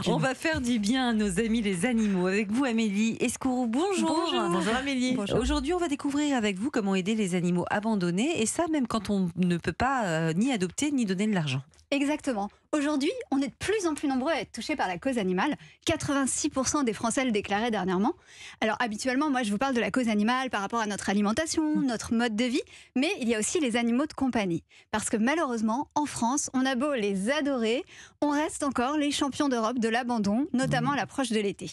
On va faire du bien à nos amis les animaux. Avec vous, Amélie Escourou. Bonjour. Bonjour Amélie. Aujourd'hui, on va découvrir avec vous comment aider les animaux abandonnés. Et ça, même quand on ne peut pas ni adopter ni donner de l'argent. Exactement. Aujourd'hui, on est de plus en plus nombreux à être touchés par la cause animale. 86% des Français le déclaraient dernièrement. Alors habituellement, moi je vous parle de la cause animale par rapport à notre alimentation, notre mode de vie, mais il y a aussi les animaux de compagnie. Parce que malheureusement, en France, on a beau les adorer, on reste encore les champions d'Europe de l'abandon, notamment à l'approche de l'été.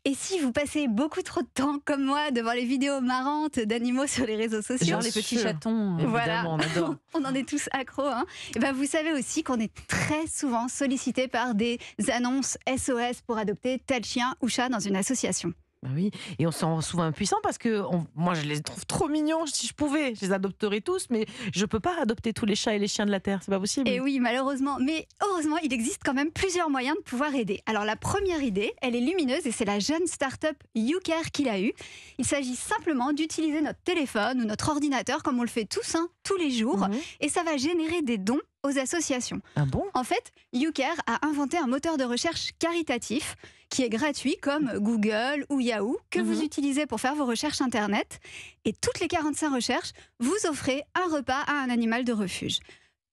Et si vous passez beaucoup trop de temps, comme moi, devant les vidéos marrantes d'animaux sur les réseaux sociaux, Genre les petits chatons. Voilà, on adore. on en est tous accros. Et ben vous savez aussi qu'on est très souvent sollicité par des annonces SOS pour adopter tel chien ou chat dans une association. Bah oui, et on se sent souvent impuissant parce que moi je les trouve trop mignons. Si je pouvais, je les adopterais tous, mais je peux pas adopter tous les chats et les chiens de la terre, c'est pas possible. Et oui, malheureusement, mais heureusement, il existe quand même plusieurs moyens de pouvoir aider. Alors la première idée, elle est lumineuse et c'est la jeune start-up YouCare qui l'a eue. Il s'agit simplement d'utiliser notre téléphone ou notre ordinateur comme on le fait tous, tous les jours, et ça va générer des dons aux associations. Ah bon ? En fait, YouCare a inventé un moteur de recherche caritatif qui est gratuit comme Google ou Yahoo que vous utilisez pour faire vos recherches Internet. Et toutes les 45 recherches, vous offrez un repas à un animal de refuge.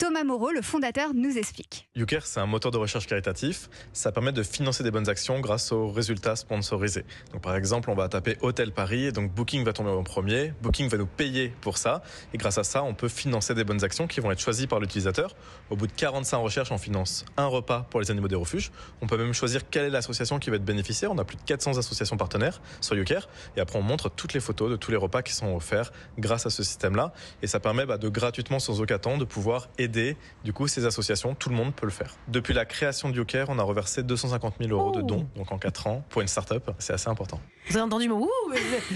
Thomas Moreau, le fondateur, nous explique. YouCare, c'est un moteur de recherche caritatif. Ça permet de financer des bonnes actions grâce aux résultats sponsorisés. Donc, par exemple, on va taper Hôtel Paris et donc Booking va tomber en premier. Booking va nous payer pour ça. Et grâce à ça, on peut financer des bonnes actions qui vont être choisies par l'utilisateur. Au bout de 45 recherches, on finance un repas pour les animaux des refuges. On peut même choisir quelle est l'association qui va être bénéficiaire. On a plus de 400 associations partenaires sur YouCare. Et après, on montre toutes les photos de tous les repas qui sont offerts grâce à ce système-là. Et ça permet de gratuitement, sans aucun temps, de pouvoir aider du coup ces associations. Tout le monde peut le faire. Depuis la création de YouCare, on a reversé 250 000 euros de dons, donc en 4 ans, pour une start-up. C'est assez important. Vous avez entendu,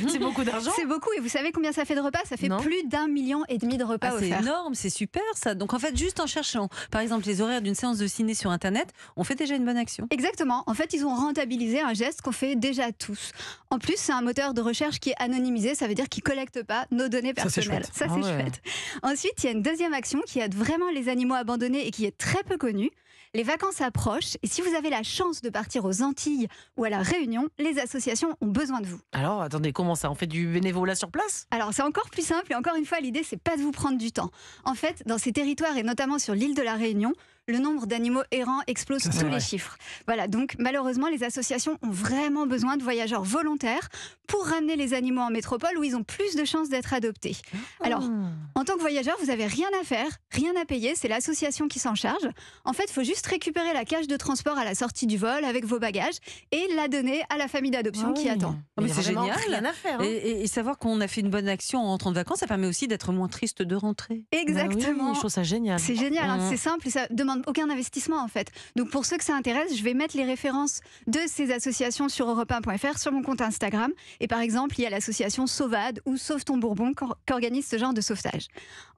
c'est beaucoup d'argent. C'est beaucoup, et vous savez combien ça fait de repas ? Ça fait plus d'1,5 million de repas c'est offerts. énorme, c'est super ça. Donc en fait, juste en cherchant, par exemple, les horaires d'une séance de ciné sur Internet, on fait déjà une bonne action. Exactement. En fait, ils ont rentabilisé un geste qu'on fait déjà tous. En plus, c'est un moteur de recherche qui est anonymisé, ça veut dire qu'il ne collecte pas nos données personnelles. Ça, c'est chouette. Ensuite, il y a une deuxième action qui aide vraiment les animaux abandonnés et qui est très peu connue. Les vacances approchent et si vous avez la chance de partir aux Antilles ou à la Réunion, les associations ont besoin de vous. Alors, attendez, comment ça ? On fait du bénévolat sur place ? Alors, c'est encore plus simple et encore une fois, l'idée, c'est pas de vous prendre du temps. En fait, dans ces territoires et notamment sur l'île de la Réunion, le nombre d'animaux errants explose tous les chiffres. Voilà, donc malheureusement, les associations ont vraiment besoin de voyageurs volontaires pour ramener les animaux en métropole où ils ont plus de chances d'être adoptés. Alors, en tant que voyageur, vous n'avez rien à faire, rien à payer, c'est l'association qui s'en charge. En fait, il faut juste récupérer la cage de transport à la sortie du vol avec vos bagages et la donner à la famille d'adoption qui attend. Mais c'est génial. Rien à faire. Et savoir qu'on a fait une bonne action en rentrant de vacances, ça permet aussi d'être moins triste de rentrer. Exactement. Oui, je trouve ça génial. C'est génial, c'est simple et ça demande aucun investissement en fait. Donc pour ceux que ça intéresse, je vais mettre les références de ces associations sur europe1.fr sur mon compte Instagram. Et par exemple, il y a l'association Sauvade ou Sauve ton Bourbon qui organise ce genre de sauvetage.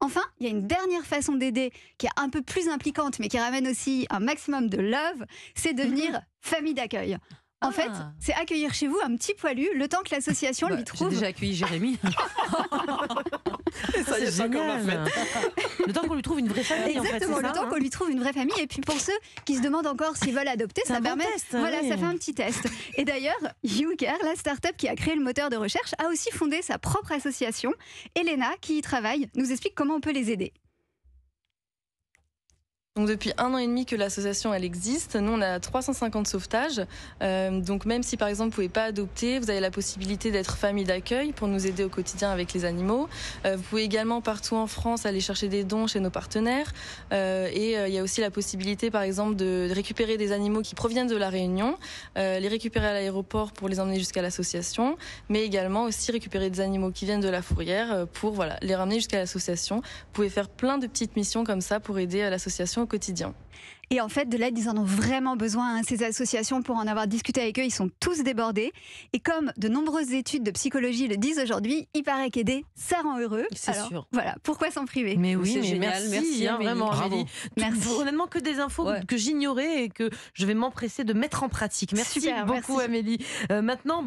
Enfin, il y a une dernière façon d'aider qui est un peu plus impliquante mais qui ramène aussi un maximum de love, c'est devenir famille d'accueil. En fait, c'est accueillir chez vous un petit poilu le temps que l'association lui trouve... J'ai déjà accueilli Jérémy. Ça y est, ça qu'on a fait. Le temps qu'on lui trouve une vraie famille. Exactement, en fait, le temps qu'on lui trouve une vraie famille. Et puis pour ceux qui se demandent encore s'ils veulent adopter, ça permet... Voilà, ça fait un petit test. Et d'ailleurs, YouCare, la start-up qui a créé le moteur de recherche, a aussi fondé sa propre association. Elena, qui y travaille, nous explique comment on peut les aider. Donc depuis 1 an et demi que l'association elle existe, nous on a 350 sauvetages. Donc même si par exemple vous pouvez pas adopter, vous avez la possibilité d'être famille d'accueil pour nous aider au quotidien avec les animaux. Vous pouvez également partout en France aller chercher des dons chez nos partenaires. Et il y a aussi la possibilité par exemple de récupérer des animaux qui proviennent de la Réunion, les récupérer à l'aéroport pour les emmener jusqu'à l'association, mais également aussi récupérer des animaux qui viennent de la fourrière pour les ramener jusqu'à l'association. Vous pouvez faire plein de petites missions comme ça pour aider l'association au quotidien. Et en fait, de l'aide, ils en ont vraiment besoin. Ces associations, pour en avoir discuté avec eux, ils sont tous débordés. Et comme de nombreuses études de psychologie le disent aujourd'hui, il paraît qu'aider, ça rend heureux. C'est sûr. Voilà, pourquoi s'en priver ? Mais oui, c'est mais génial. merci Amélie. vraiment, Amélie. Merci. Honnêtement, que des infos que j'ignorais et que je vais m'empresser de mettre en pratique. Merci Super, beaucoup, merci. Amélie. Maintenant,